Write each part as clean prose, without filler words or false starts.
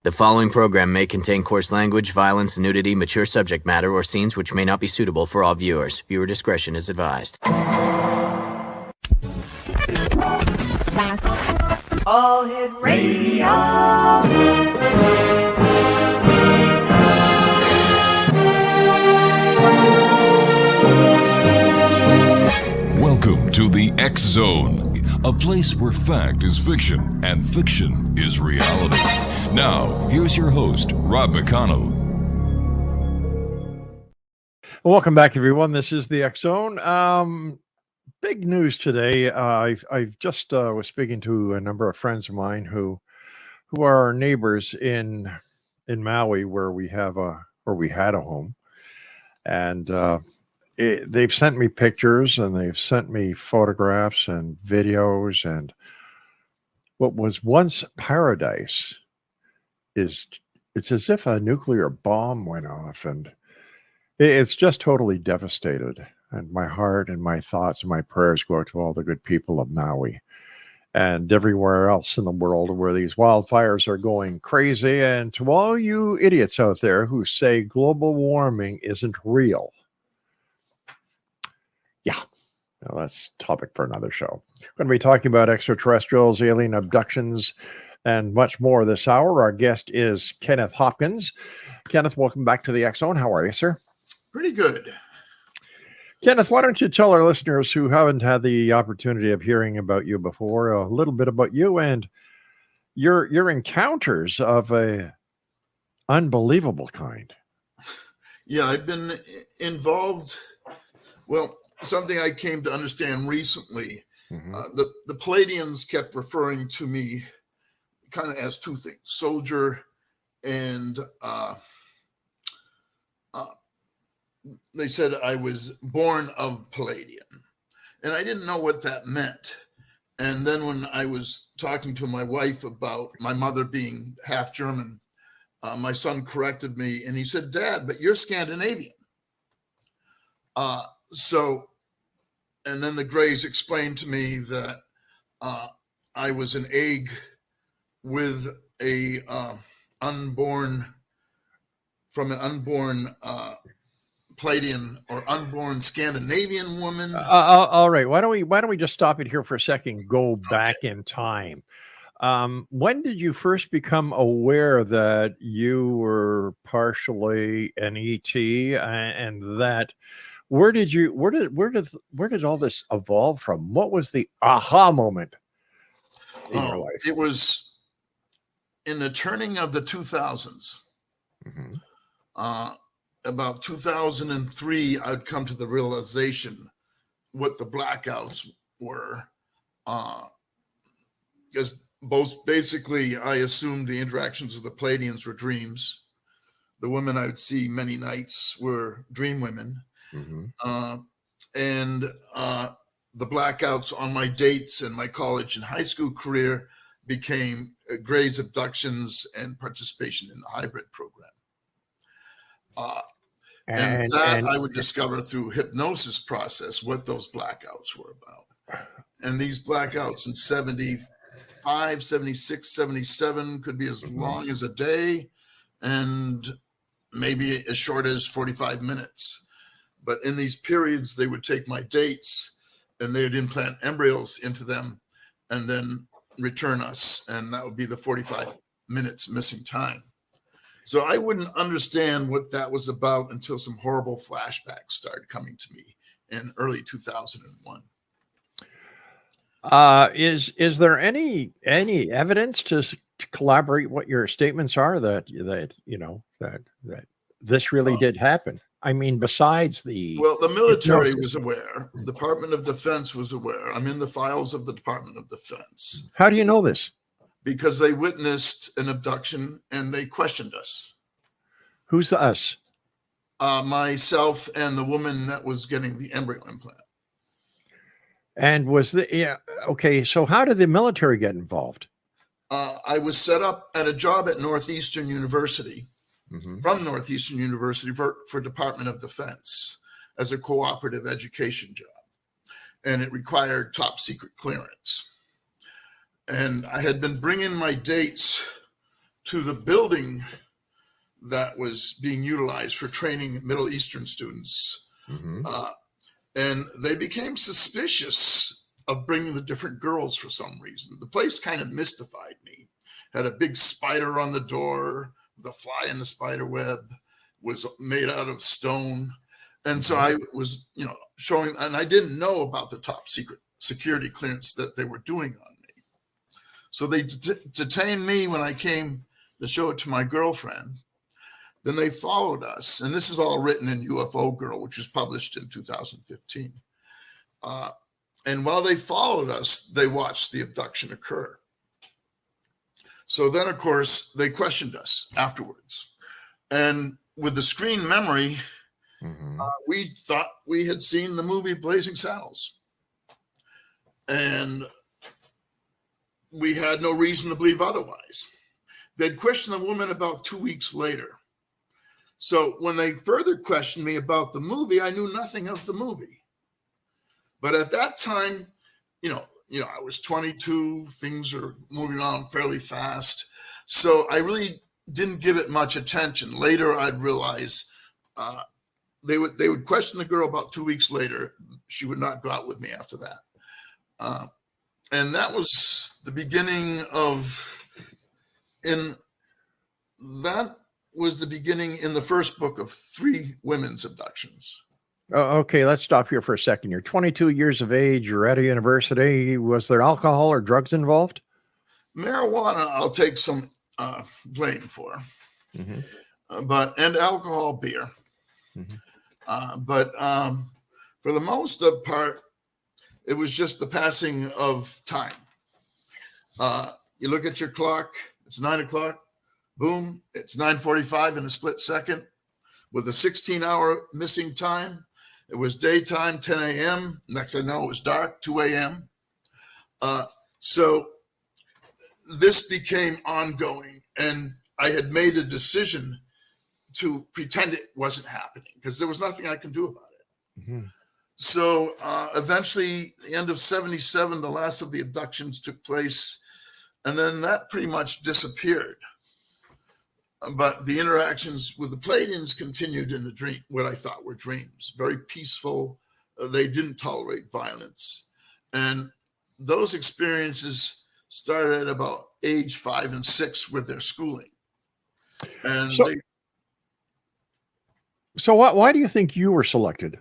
The following program may contain coarse language, violence, nudity, mature subject matter, or scenes which may not be suitable for all viewers. Viewer discretion is advised. All Hit Radio. Welcome to the X Zone, a place where fact is fiction and fiction is reality. Now, here's your host, Rob McConnell. Welcome back, everyone. This is the X Zone. Big news today. I just was speaking to a number of friends of mine who are our neighbors in Maui, where we had a home, and they've sent me pictures and they've sent me photographs and videos, and what was once paradise it's as if a nuclear bomb went off, and it's just totally devastated. And my heart and my thoughts and my prayers go out to all the good people of Maui and everywhere else in the world where these wildfires are going crazy. And to all you idiots out there who say global warming isn't real. Yeah, well, that's a topic for another show. We're going to be talking about extraterrestrials, alien abductions, and much more this hour. Our guest is Kenneth Hopkins. Kenneth, welcome back to the X Zone. How are you, sir? Pretty good. Kenneth, why don't you tell our listeners who haven't had the opportunity of hearing about you before a little bit about you and your encounters of a unbelievable kind? Yeah, I've been involved. Well, something I came to understand recently, the Palladians kept referring to me kind of as two things, soldier and they said I was born of Palladian, and I didn't know what that meant. And then when I was talking to my wife about my mother being half German, my son corrected me and he said, "Dad, but you're Scandinavian." And then the Greys explained to me that I was an egg with a unborn Palladian or unborn Scandinavian woman. All right. Why don't we just stop it here for a second? Go back in time. When did you first become aware that you were partially an ET, and that where did all this evolve from? What was the aha moment in your life? It was in the turning of the 2000s. About 2003, I'd come to the realization what the blackouts were. Because basically, I assumed the interactions with the Palladians were dreams. The women I would see many nights were dream women. And the blackouts on my dates and my college and high school career became Gray's abductions and participation in the hybrid program. And I would discover through hypnosis process what those blackouts were about. And these blackouts in 75, 76, 77 could be as long as a day and maybe as short as 45 minutes. But in these periods, they would take my dates and they would implant embryos into them and then return us. And that would be the 45 minutes missing time. So I wouldn't understand what that was about until some horrible flashbacks started coming to me in early 2001. Is there any evidence to corroborate what your statements are that this really did happen? I mean, besides the military was aware, Department of Defense was aware. I'm in the files of the Department of Defense. How do you know this? Because they witnessed an abduction and they questioned us. Who's the us? Myself and the woman that was getting the embryo implant. And so how did the military get involved? I was set up at a job at Northeastern University, from Northeastern University for Department of Defense as a cooperative education job. And it required top secret clearance. And I had been bringing my dates to the building that was being utilized for training Middle Eastern students. And they became suspicious of bringing the different girls for some reason. The place kind of mystified me. Had a big spider on the door, the fly in the spider web, was made out of stone. And so I was, showing, and I didn't know about the top secret security clearance that they were doing on me. So they detained me when I came to show it to my girlfriend. Then they followed us, and this is all written in UFO Girl, which was published in 2015. And while they followed us, they watched the abduction occur. So then, of course, they questioned us afterwards. And with the screen memory, we thought we had seen the movie Blazing Saddles. And we had no reason to believe otherwise. They'd questioned the woman about 2 weeks later. So when they further questioned me about the movie, I knew nothing of the movie. But at that time, I was 22, things were moving on fairly fast. So I really didn't give it much attention. Later, I'd realize they would question the girl about 2 weeks later. She would not go out with me after that. And that was the beginning in the first book of 3 women's abductions. Okay, let's stop here for a second. You're 22 years of age. You're at a university. Was there alcohol or drugs involved? Marijuana, I'll take some blame for, and alcohol, beer. But for the most part, it was just the passing of time. You look at your clock; it's 9 o'clock. Boom! It's 9:45 in a split second, with a 16-hour missing time. It was daytime, 10 a.m. Next I know, it was dark, 2 a.m. So this became ongoing, and I had made a decision to pretend it wasn't happening because there was nothing I could do about it. So eventually, the end of 77, the last of the abductions took place, and then that pretty much disappeared. But the interactions with the Pleiadians continued in the dream, what I thought were dreams, very peaceful. They didn't tolerate violence. And those experiences started at about age 5 and 6 with their schooling. And so why do you think you were selected?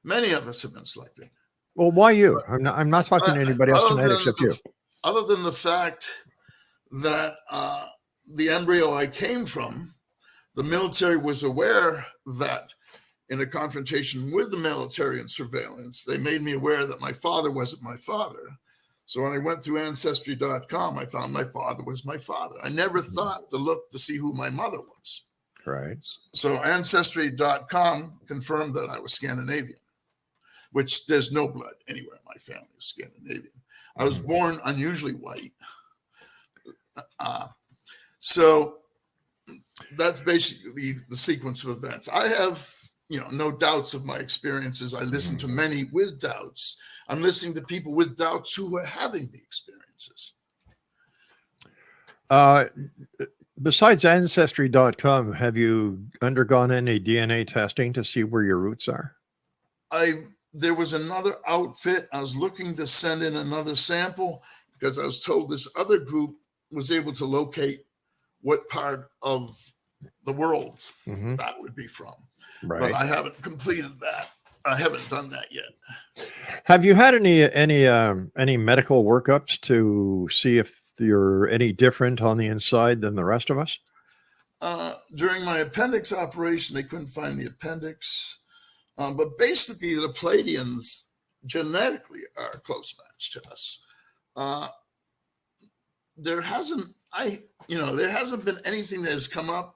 Many of us have been selected. Well, why you? I'm not talking to anybody else tonight except you. Other than the fact that the embryo I came from, the military was aware that in a confrontation with the military and surveillance, they made me aware that my father wasn't my father. So when I went through Ancestry.com, I found my father was my father. I never thought to look to see who my mother was. Right. So Ancestry.com confirmed that I was Scandinavian, which there's no blood anywhere in my family of Scandinavian. I was born unusually white. So that's basically the sequence of events. I have, no doubts of my experiences. I listen to many with doubts. I'm listening to people with doubts who are having the experiences. Besides Ancestry.com, have you undergone any DNA testing to see where your roots are? There was another outfit. I was looking to send in another sample because I was told this other group was able to locate what part of the world that would be from. Right. But I haven't completed that. I haven't done that yet. Have you had any medical workups to see if you're any different on the inside than the rest of us? During my appendix operation, they couldn't find the appendix. But basically, the Pleiadians genetically are a close match to us. There hasn't been anything that has come up.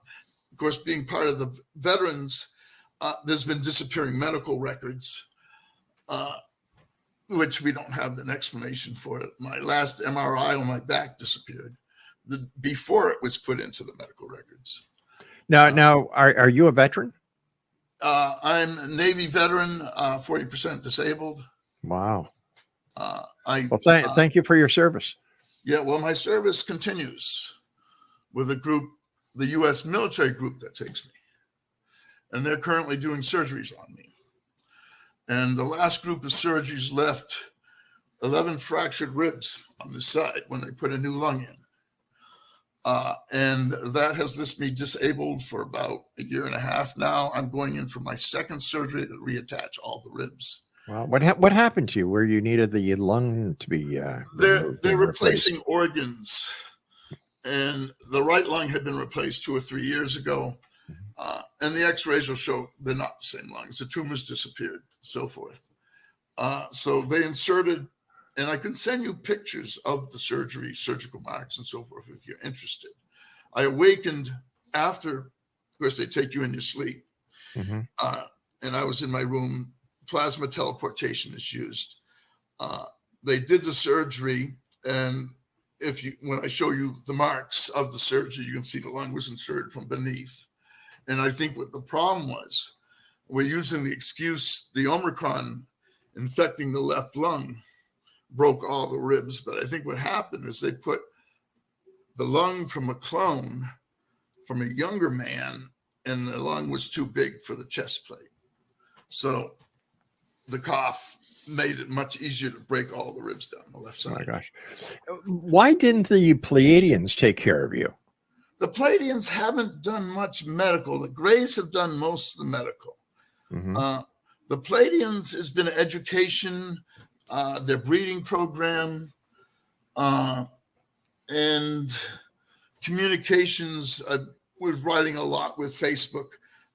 Of course, being part of the veterans, there's been disappearing medical records, which we don't have an explanation for. My last MRI on my back disappeared before it was put into the medical records. Now, are you a veteran? I'm a Navy veteran, 40% disabled. Wow. Thank you for your service. Yeah, well, my service continues with a group, the U.S. military group that takes me. And they're currently doing surgeries on me. And the last group of surgeries left 11 fractured ribs on the side when they put a new lung in. And that has left me disabled for about a year and a half now. I'm going in for my second surgery to reattach all the ribs. Wow. What happened to you where you needed the lung to be they're replacing organs, and the right lung had been replaced 2 or 3 years ago, and the x-rays will show they're not the same lungs. The tumors disappeared, so forth. So they inserted, and I can send you pictures of the surgery, surgical marks and so forth if you're interested. I awakened after, of course, they take you in your sleep, and I was in my room. Plasma teleportation is used. They did the surgery, and when I show you the marks of the surgery, you can see the lung was inserted from beneath. And I think what the problem was, we're using the excuse, the Omicron infecting the left lung broke all the ribs. But I think what happened is they put the lung from a clone from a younger man, and the lung was too big for the chest plate. So the cough made it much easier to break all the ribs down the left side. Oh my gosh. Why didn't the Pleiadians take care of you? The Pleiadians haven't done much medical. The Greys have done most of the medical. The Pleiadians has been education, their breeding program, and communications. I was writing a lot with Facebook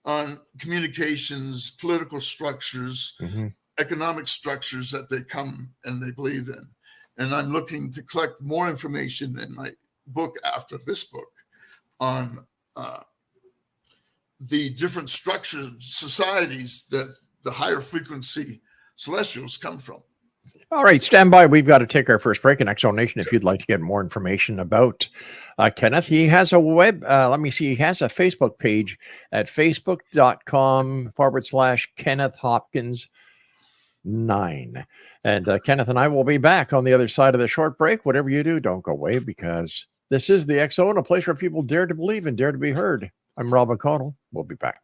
on communications, political structures, economic structures that they come and they believe in. And I'm looking to collect more information in my book after this book on the different structured societies that the higher frequency celestials come from. All right, stand by. We've got to take our first break in Exo Nation. If you'd like to get more information about Kenneth, he has a he has a Facebook page at facebook.com/Kenneth Hopkins 9. And Kenneth and I will be back on the other side of the short break. Whatever you do, don't go away, because this is the X Zone, a place where people dare to believe and dare to be heard. I'm Rob McConnell. We'll be back.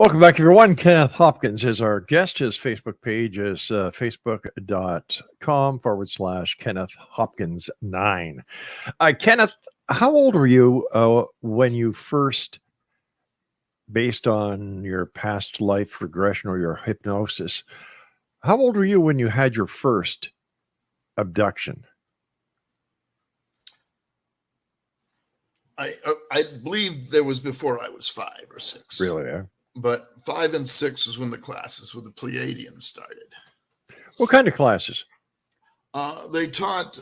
Welcome back, everyone. Kenneth Hopkins is our guest. His Facebook page is facebook.com/Kenneth Hopkins 9. Kenneth, how old were you when you first, based on your past life regression or your hypnosis, how old were you when you had your first abduction? I believe there was before I was 5 or 6. Really, yeah? But 5 and 6 was when the classes with the Pleiadians started. What kind of classes? They taught,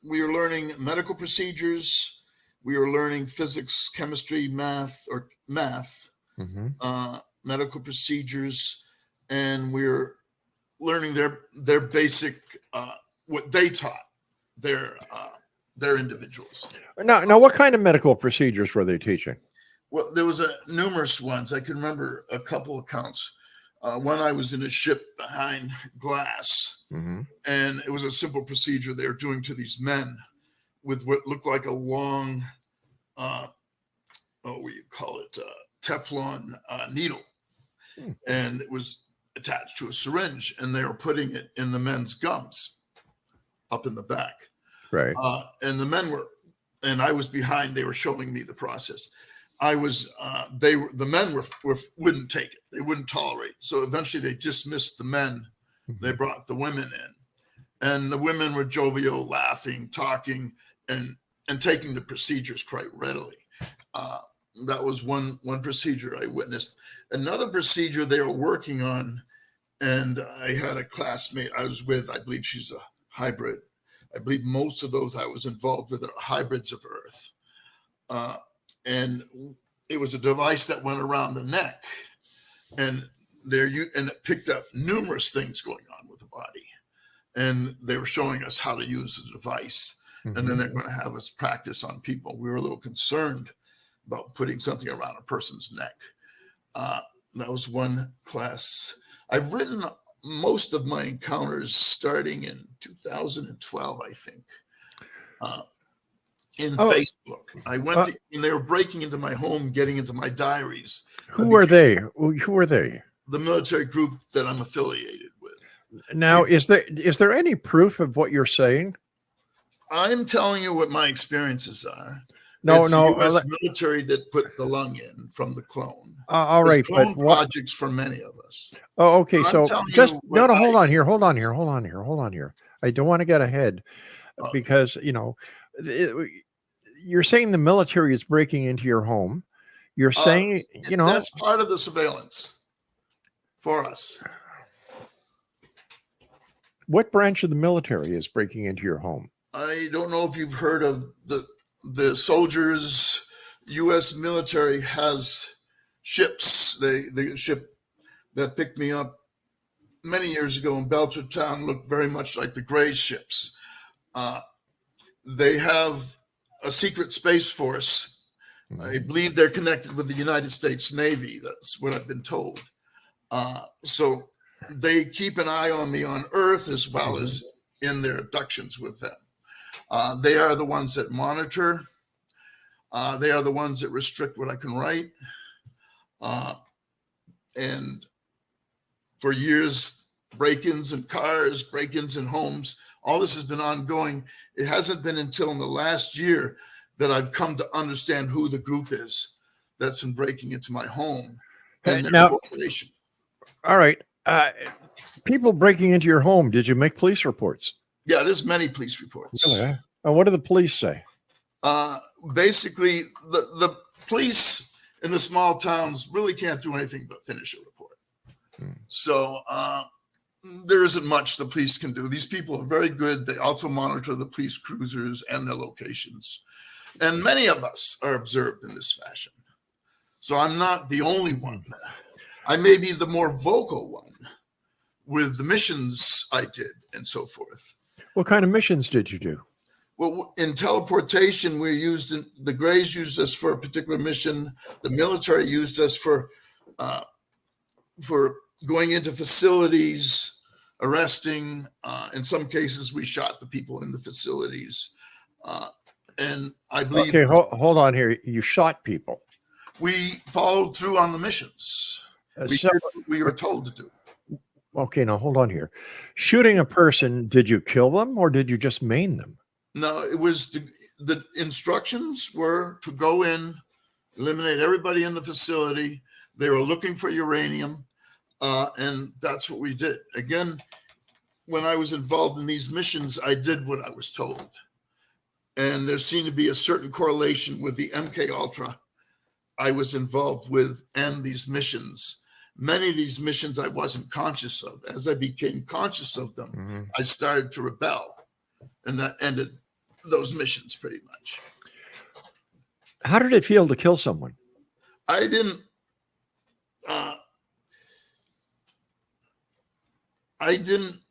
we were learning medical procedures. We were learning physics, chemistry, math, medical procedures. And we were learning their basic, what they taught their individuals. Now, what kind of medical procedures were they teaching? Well, there was numerous ones. I can remember a couple accounts. One, I was in a ship behind glass, and it was a simple procedure they were doing to these men with what looked like a long, Teflon needle. And it was attached to a syringe, and they were putting it in the men's gums up in the back. Right. And the men were, and I was behind, they were showing me the process. The men wouldn't take it. They wouldn't tolerate. So eventually they dismissed the men. They brought the women in, and the women were jovial, laughing, talking, and taking the procedures quite readily. That was one procedure I witnessed. Another procedure they were working on, and I had a classmate I was with, I believe she's a hybrid. I believe most of those I was involved with are hybrids of Earth. And it was a device that went around the neck, and it picked up numerous things going on with the body. And they were showing us how to use the device. And then they're going to have us practice on people. We were a little concerned about putting something around a person's neck. That was one class. I've written most of my encounters starting in 2012, I think, in Facebook. I went to, and they were breaking into my home, getting into my diaries. Who are they? Who are they? The military group that I'm affiliated with. Now, is there any proof of what you're saying? I'm telling you what my experiences are. No, it's no. The U.S. military that put the lung in from the clone. All right, clone projects for many of us. Oh, okay. So just hold on here. I don't want to get ahead because you're saying the military is breaking into your home. You're saying that's part of the surveillance for us. What branch of the military is breaking into your home? I don't know if you've heard of the soldiers. U.S. military has ships. The ship that picked me up many years ago in Belchertown looked very much like the Gray ships. They have a secret space force. I believe they're connected with the United States Navy. That's what I've been told. So they keep an eye on me on Earth as well as in their abductions with them. They are the ones that monitor. They are the ones that restrict what I can write. And for years, break-ins in cars, break-ins in homes, all this has been ongoing. It hasn't been until in the last year that I've come to understand who the group is that's been breaking into my home and their formation. All right. People breaking into your home, did you make police reports? Yeah, there's many police reports. Really? And what do the police say? Basically, the police in the small towns really can't do anything but finish a report. So there isn't much the police can do. These people are very good. They also monitor the police cruisers and their locations. And many of us are observed in this fashion. So I'm not the only one. I may be the more vocal one with the missions I did and so forth. What kind of missions did you do? Well, in teleportation, the Greys used us for a particular mission. The military used us for going into facilities, arresting. In some cases, we shot the people in the facilities. And I believe... Okay, hold on here. You shot people. We followed through on the missions. We were told to do. Okay, now hold on here. Shooting a person, did you kill them or did you just maim them? No, it was the instructions were to go in, eliminate everybody in the facility. They were looking for uranium, and that's what we did. Again, when I was involved in these missions, I did what I was told. And there seemed to be a certain correlation with the MK Ultra I was involved with and these missions. Many of these missions I wasn't conscious of. As I became conscious of them, I started to rebel. And that ended those missions pretty much. How did it feel to kill someone? I didn't.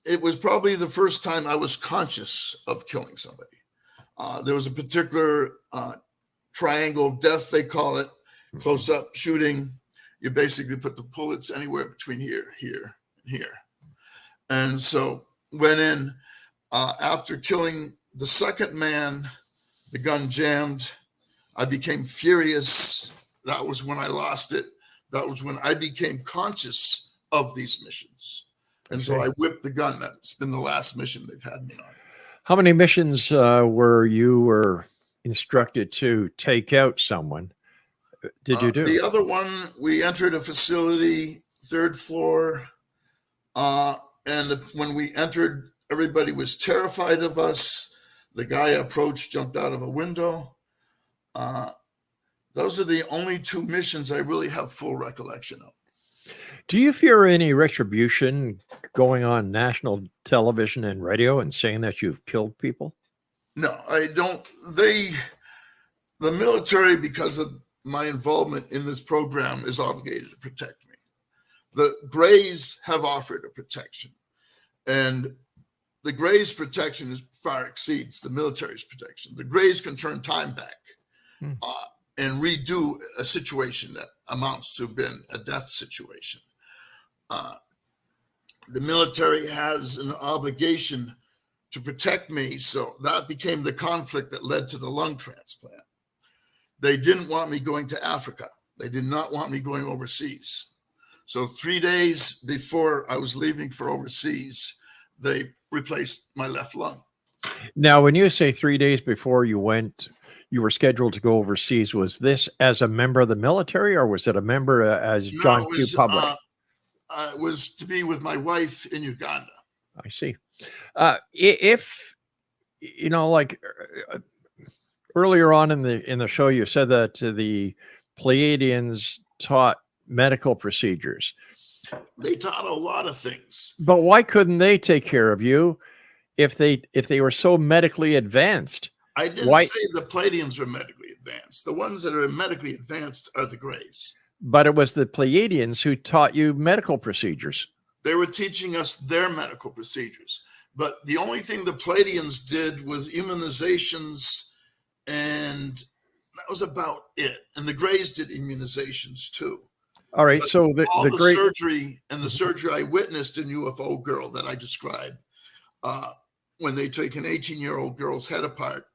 It was probably the first time I was conscious of killing somebody. There was a particular triangle of death, they call it, close up shooting. You basically put the bullets anywhere between here, here, and here. And so went in after killing the second man, the gun jammed. I became furious. That was when I lost it. That was when I became conscious of these missions. And so I whipped the gun. That's been the last mission they've had me on. How many missions were you instructed to take out someone? Did you do? The other one, we entered a facility, 3rd floor. And when we entered, everybody was terrified of us. The guy approached, jumped out of a window. Those are the only 2 missions I really have full recollection of. Do you fear any retribution going on national television and radio and saying that you've killed people? No, I don't. The military, because of my involvement in this program, is obligated to protect me. The Greys have offered a protection, and the Greys' protection far exceeds the military's protection. The Greys can turn time back and redo a situation that amounts to have been a death situation. The military has an obligation to protect me, so that became the conflict that led to the lung transplant. They didn't want me going to Africa. They did not want me going overseas. So 3 days before I was leaving for overseas, they replaced my left lung. Now, when you say 3 days before you went, you were scheduled to go overseas, was this as a member of the military, or was it a member as John Q. Public? It was to be with my wife in Uganda. I see. If, you know, like earlier on in the show, you said that the Pleiadians taught medical procedures. They taught a lot of things. But why couldn't they take care of you if they were so medically advanced? I didn't say the Pleiadians were medically advanced. The ones that are medically advanced are the Greys. But it was the Pleiadians who taught you medical procedures. They were teaching us their medical procedures. But the only thing the Pleiadians did was immunizations, and that was about it. And the Greys did immunizations too. All right, but so the surgery and the surgery I witnessed in UFO Girl that I described, when they take an 18-year-old girl's head apart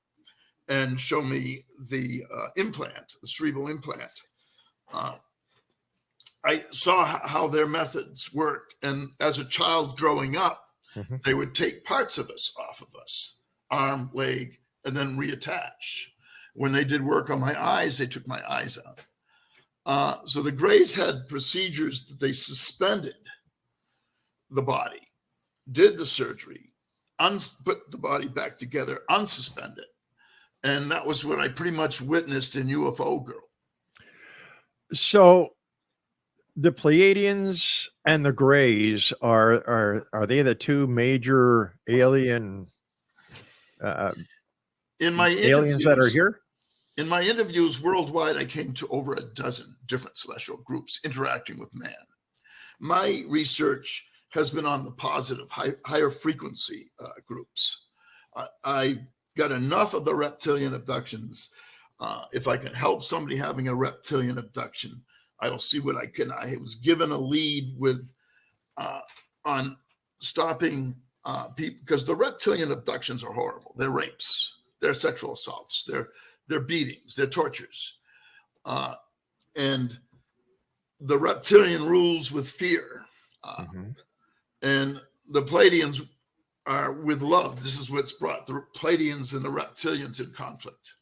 and show me the implant, the cerebral implant, I saw how their methods work. And as a child growing up, they would take parts of us off of us, arm, leg, and then reattach. When they did work on my eyes, they took my eyes out. So the Greys had procedures that they suspended the body, did the surgery, put the body back together, unsuspend it. And that was what I pretty much witnessed in UFO Girl. So the Pleiadians and the Greys are they the two major alien aliens that are here? In my interviews worldwide, I came to over a dozen different celestial groups interacting with man. My research has been on the positive, higher frequency groups. I've got enough of the reptilian abductions. If I can help somebody having a reptilian abduction, I'll see what I can. I was given a lead with on stopping people, because the reptilian abductions are horrible. They're rapes, they're sexual assaults, they're beatings, they're tortures. And the reptilian rules with fear. And the Pleiadians are with love. This is what's brought the Pleiadians and the reptilians in conflict.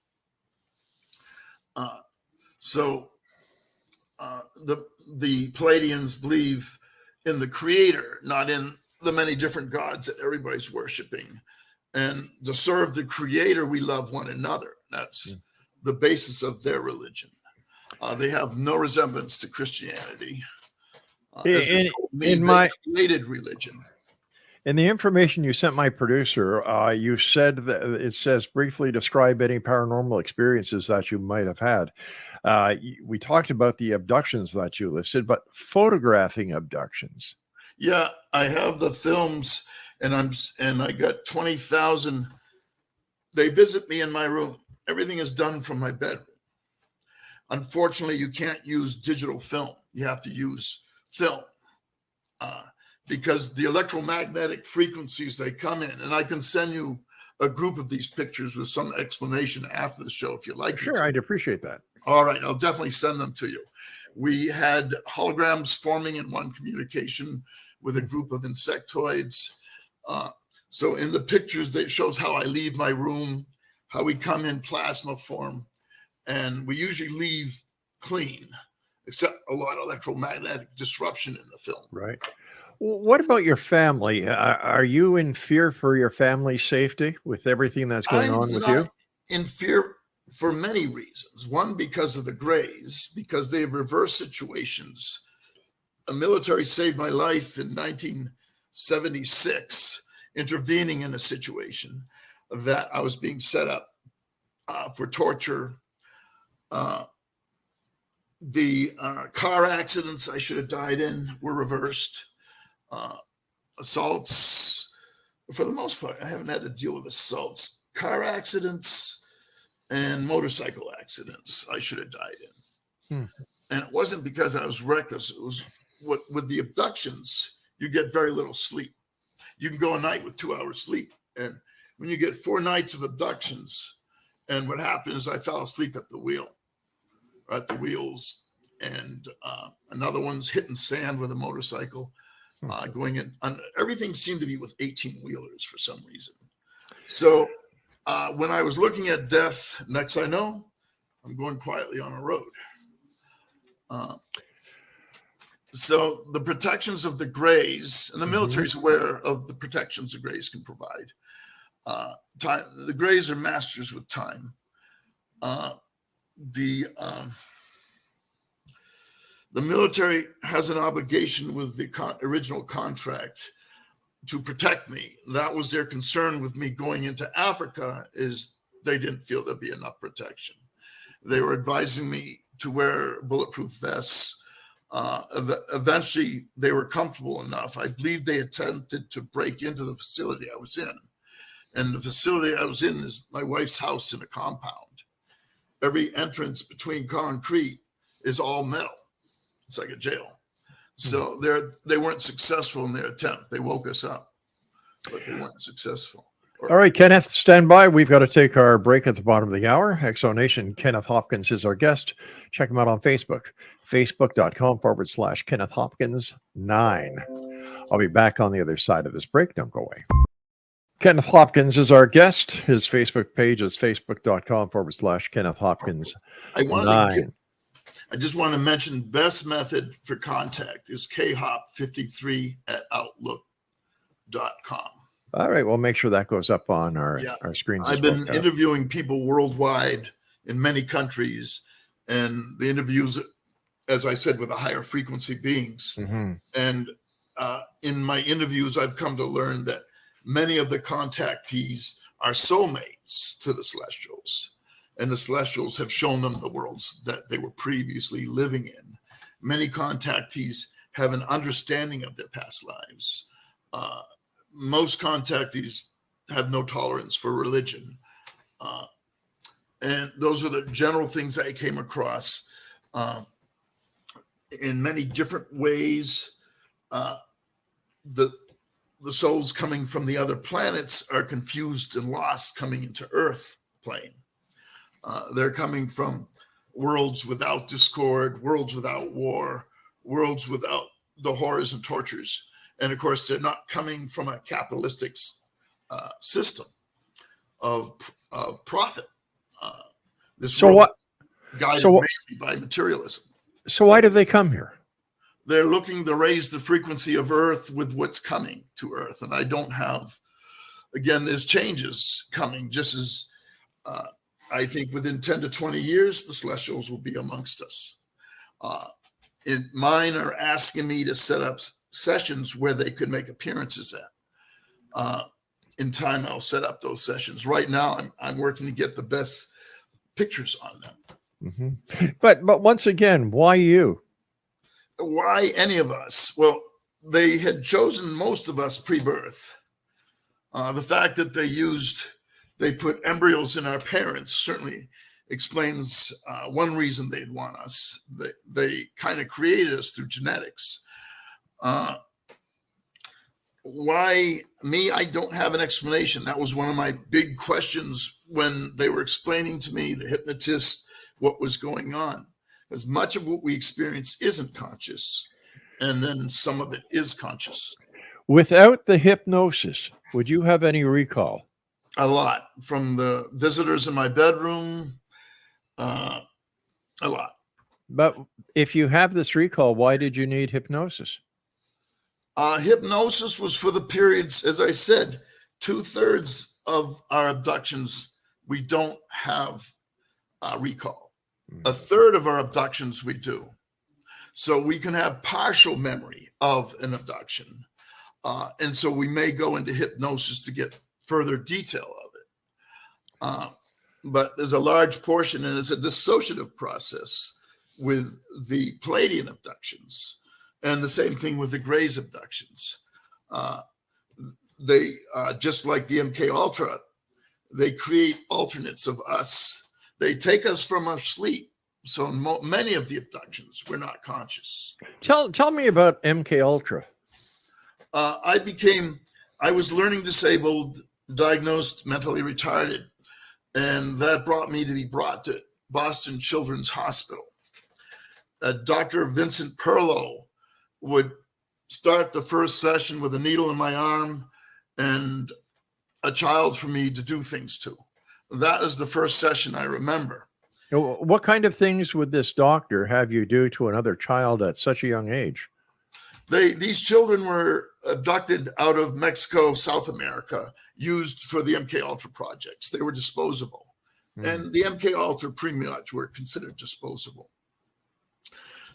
So the Pleiadians believe in the creator, not in the many different gods that everybody's worshiping. And to serve the creator, we love one another. That's the basis of their religion. They have no resemblance to Christianity. In my created religion. In the information you sent my producer, you said that it says briefly describe any paranormal experiences that you might have had. We talked about the abductions that you listed, but photographing abductions. Yeah, I have the films, and I got 20,000. They visit me in my room. Everything is done from my bedroom. Unfortunately, you can't use digital film. You have to use film. Because the electromagnetic frequencies, they come in, and I can send you a group of these pictures with some explanation after the show if you like. Sure, I'd appreciate that. All right, I'll definitely send them to you. We had holograms forming in one communication with a group of insectoids. So in the pictures, it shows how I leave my room, how we come in plasma form, and we usually leave clean, except a lot of electromagnetic disruption in the film. Right. What about your family? Are you in fear for your family's safety with everything that's going on with you? In fear for many reasons. One, because of the Greys, because they have reversed situations. A military saved my life in 1976, intervening in a situation that I was being set up for torture. The car accidents I should have died in were reversed. Assaults, for the most part, I haven't had to deal with assaults. Car accidents and motorcycle accidents I should have died in. And it wasn't because I was reckless. It was with the abductions, you get very little sleep. You can go a night with 2 hours sleep. And when you get 4 nights of abductions, and what happened is I fell asleep at the wheel. at the wheels, and another one's hitting sand with a motorcycle, going in. Everything seemed to be with 18-wheelers for some reason. So when I was looking at death, next I know, I'm going quietly on a road. So the protections of the Greys, and the military's aware of the protections the Greys can provide. The Greys are masters with time. The military has an obligation with the original contract to protect me. That was their concern with me going into Africa, is they didn't feel there'd be enough protection. They were advising me to wear bulletproof vests. Eventually, they were comfortable enough. I believe they attempted to break into the facility I was in. And the facility I was in is my wife's house in a compound. Every entrance between concrete is all metal. It's like a jail. So they weren't successful in their attempt. They woke us up, but they weren't successful. All right, Kenneth, stand by. We've got to take our break at the bottom of the hour. Exonation, Kenneth Hopkins is our guest. Check him out on Facebook, facebook.com/Kenneth Hopkins 9. I'll be back on the other side of this break. Don't go away. Kenneth Hopkins is our guest. His Facebook page is facebook.com/Kenneth Hopkins 9. I just want to mention best method for contact is khop53@outlook.com. All right, we'll make sure that goes up on our screens. I've been interviewing people worldwide in many countries, and the interviews, as I said, with the higher frequency beings. And in my interviews, I've come to learn that many of the contactees are soulmates to the Celestials, and the Celestials have shown them the worlds that they were previously living in. Many contactees have an understanding of their past lives. Most contactees have no tolerance for religion. And those are the general things I came across in many different ways. The souls coming from the other planets are confused and lost coming into Earth plane. They're coming from worlds without discord, worlds without war, worlds without the horrors and tortures. And of course, they're not coming from a capitalistic system of profit. Guided mainly by materialism. So why did they come here? They're looking to raise the frequency of Earth with what's coming to Earth. And I don't have, again, there's changes coming, just as I think within 10 to 20 years, the Celestials will be amongst us. Mine are asking me to set up sessions where they could make appearances at. In time, I'll set up those sessions. Right now, I'm working to get the best pictures on them. But once again, why you? Why any of us? Well, they had chosen most of us pre-birth. The fact that they put embryos in our parents certainly explains one reason they'd want us. They kind of created us through genetics. Why me? I don't have an explanation. That was one of my big questions when they were explaining to me, the hypnotist, what was going on. As much of what we experience isn't conscious, and then some of it is conscious. Without the hypnosis, would you have any recall? A lot. From the visitors in my bedroom, a lot. But if you have this recall, why did you need hypnosis? Hypnosis was for the periods, as I said, 2/3 of our abductions, we don't have recall. 1/3 of our abductions we do. So we can have partial memory of an abduction. And so we may go into hypnosis to get further detail of it. But there's a large portion, and it's a dissociative process with the Palladian abductions. And the same thing with the Greys abductions. They, just like the MK Ultra, they create alternates of us. They take us from our sleep. So in many of the abductions, we're not conscious. Tell me about MK Ultra. I was learning disabled, diagnosed mentally retarded, and that brought me to be brought to Boston Children's Hospital. Dr. Vincent Perlow would start the first session with a needle in my arm and a child for me to do things to. That is the first session I remember. What kind of things would this doctor have you do to another child at such a young age? These children were abducted out of Mexico, South America, used for the MK Ultra projects. They were disposable. And the MK Ultra pretty much were considered disposable.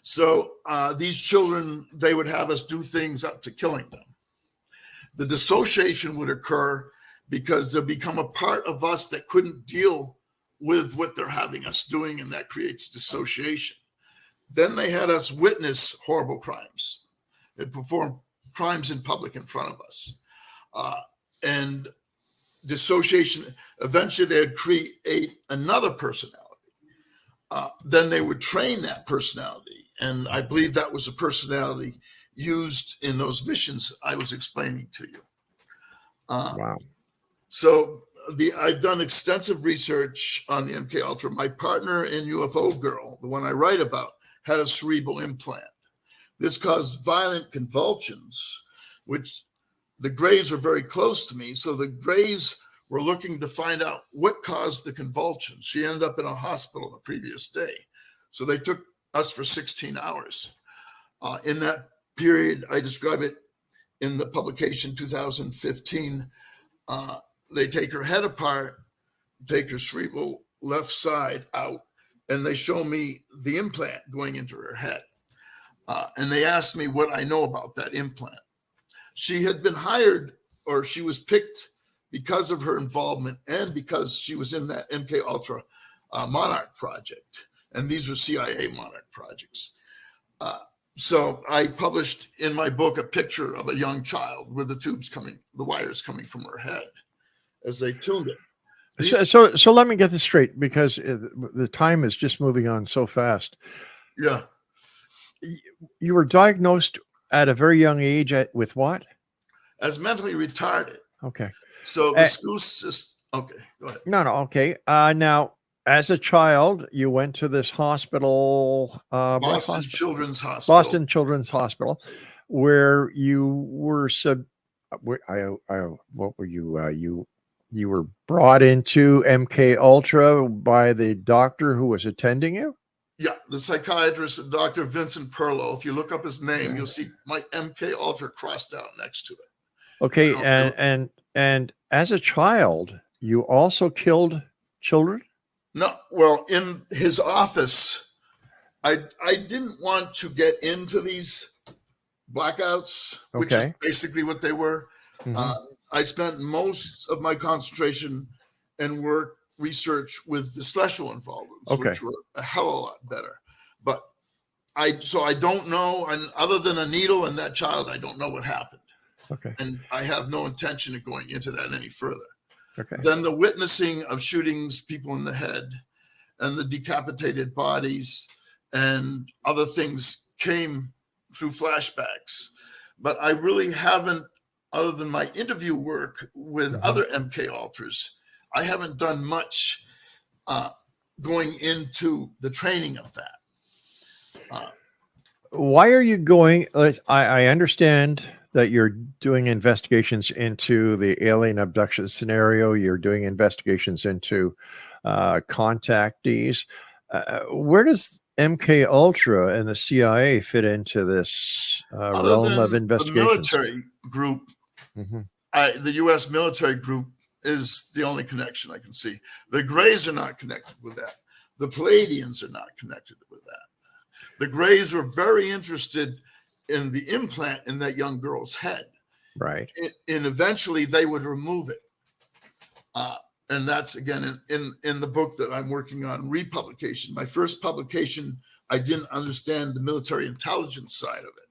So these children, they would have us do things up to killing them. The dissociation would occur because they'll become a part of us that couldn't deal with what they're having us doing, and that creates dissociation. Then they had us witness horrible crimes. They perform crimes in public in front of us. And dissociation, eventually they'd create another personality. Then they would train that personality. And I believe that was a personality used in those missions I was explaining to you. Wow. So I've done extensive research on the MK Ultra. My partner in UFO Girl, the one I write about, had a cerebral implant. This caused violent convulsions, which the Greys are very close to me. So the Greys were looking to find out what caused the convulsions. She ended up in a hospital the previous day. So they took us for 16 hours. In that period, I describe it in the publication 2015. They take her head apart, take her cerebral left side out, and they show me the implant going into her head. And they asked me what I know about that implant. She had been hired, or she was picked because of her involvement and because she was in that MK Ultra Monarch project. And these were CIA Monarch projects. So I published in my book a picture of a young child with the wires coming from her head as they tuned it. So let me get this straight, because the time is just moving on so fast. Yeah. You were diagnosed at a very young age with what? As mentally retarded. Okay. So the school system. Okay, go ahead. No. Okay. Now, as a child, you went to this hospital, Boston Children's Hospital. Boston Children's Hospital, where you were what were you? You were brought into MK Ultra by the doctor who was attending you? Yeah, the psychiatrist, Dr. Vincent Perlow. If you look up his name, you'll see my MK Ultra crossed out next to it. Okay, and as a child, you also killed children? No, well, in his office, I didn't want to get into these blackouts, which is basically what they were. Mm-hmm. I spent most of my concentration and work research with the celestial involvements, which were a hell of a lot better. But I don't know, and other than a needle and that child, I don't know what happened. Okay. And I have no intention of going into that any further. Okay. Then the witnessing of shootings, people in the head, and the decapitated bodies and other things came through flashbacks. But I really haven't, other than my interview work with other MK Ultras, I haven't done much going into the training of that. Why are you going? I understand that you're doing investigations into the alien abduction scenario. You're doing investigations into contactees. Where does MK Ultra and the CIA fit into this realm of investigation? The military group, the U.S. military group, is the only connection I can see. The Greys are not connected with that. The Palladians are not connected with that. The Greys were very interested in the implant in that young girl's head. Right. And eventually they would remove it. And that's, again, in the book that I'm working on, republication. My first publication, I didn't understand the military intelligence side of it.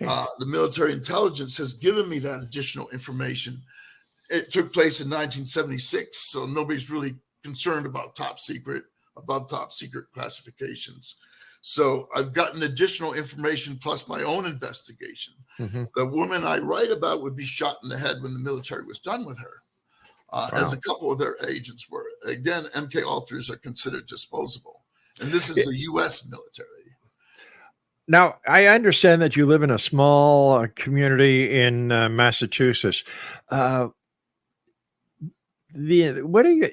Okay. The military intelligence has given me that additional information. It took place in 1976, so nobody's really concerned about top secret, above top secret classifications. So I've gotten additional information plus my own investigation. The woman I write about would be shot in the head when the military was done with her, as a couple of their agents were. Again, MK Ultras are considered disposable. And this is a U.S. military. Now, I understand that you live in a small community in Massachusetts. Uh, what are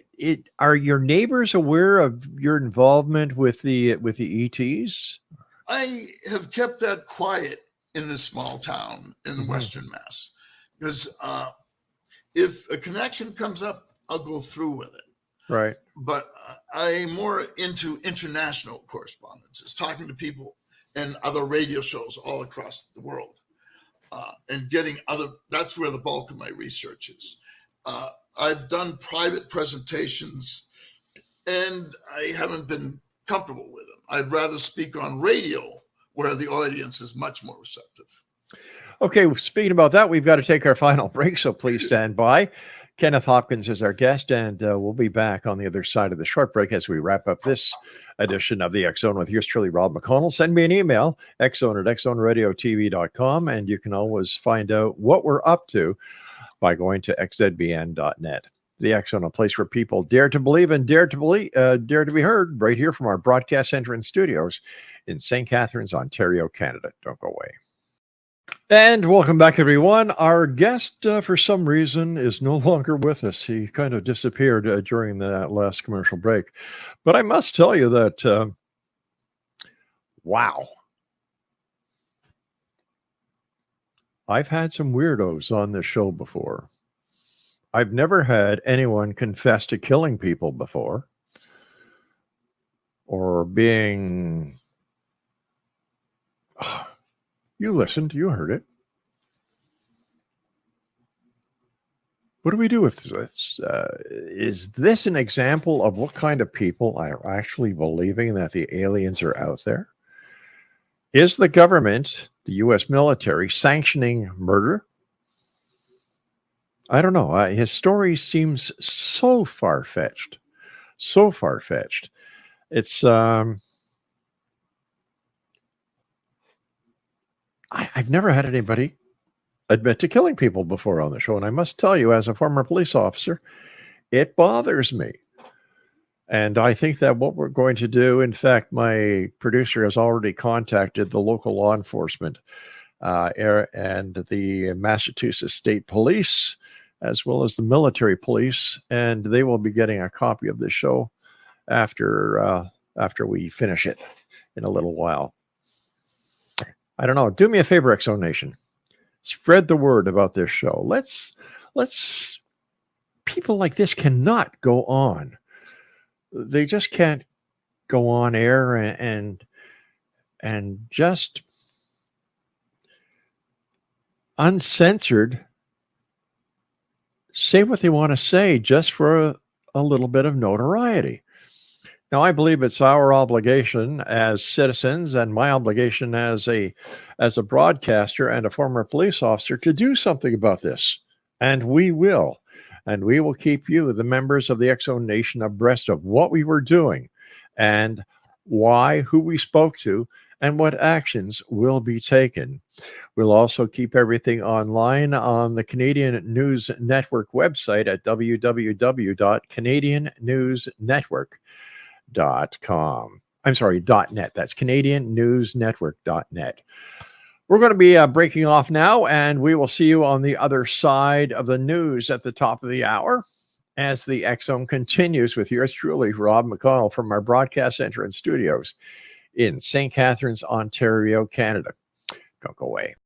are your neighbors aware of your involvement with the ETs? I have kept that quiet in this small town in Western Mass because if a connection comes up, I'll go through with it. Right. But I'm more into international correspondences, talking to people and other radio shows all across the world, and getting other. That's where the bulk of my research is. I've done private presentations, and I haven't been comfortable with them. I'd rather speak on radio, where the audience is much more receptive. Okay, speaking about that, we've got to take our final break, so please stand by. Kenneth Hopkins is our guest, and we'll be back on the other side of the short break as we wrap up this edition of the X Zone with yours truly, Rob McConnell. Send me an email, xzone@xzoneradiotv.com, and you can always find out what we're up to by going to xzbn.net. The X Zone, a place where people dare to believe and dare to be heard, right here from our broadcast center and studios in St. Catharines, Ontario, Canada. Don't go away. And welcome back, everyone. Our guest, for some reason, is no longer with us. He kind of disappeared during the last commercial break. But I must tell you that, wow. I've had some weirdos on this show before. I've never had anyone confess to killing people before or being... You listened, you heard it. What do we do with this? Is this an example of what kind of people are actually believing that the aliens are out there? Is the government, the U.S. military, sanctioning murder? I don't know. His story seems so far-fetched. So far-fetched. It's... I've never had anybody admit to killing people before on the show. And I must tell you, as a former police officer, it bothers me. And I think that what we're going to do, in fact, my producer has already contacted the local law enforcement and the Massachusetts State Police, as well as the military police. And they will be getting a copy of the show after we finish it in a little while. I don't know. Do me a favor, X-Zone Nation. Spread the word about this show. Let's people like this cannot go on. They just can't go on air and just uncensored say what they want to say just for a little bit of notoriety. Now, I believe it's our obligation as citizens and my obligation as a broadcaster and a former police officer to do something about this. And we will. And we will keep you, the members of the X-Zone Nation, abreast of what we were doing and why, who we spoke to, and what actions will be taken. We'll also keep everything online on the Canadian News Network website at www.canadiannewsnetwork.com. I'm sorry, .net. That's CanadianNewsNetwork.net. We're going to be breaking off now, and we will see you on the other side of the news at the top of the hour as the X-Zone continues with yours truly, Rob McConnell, from our broadcast center and studios in St. Catharines, Ontario, Canada. Don't go away.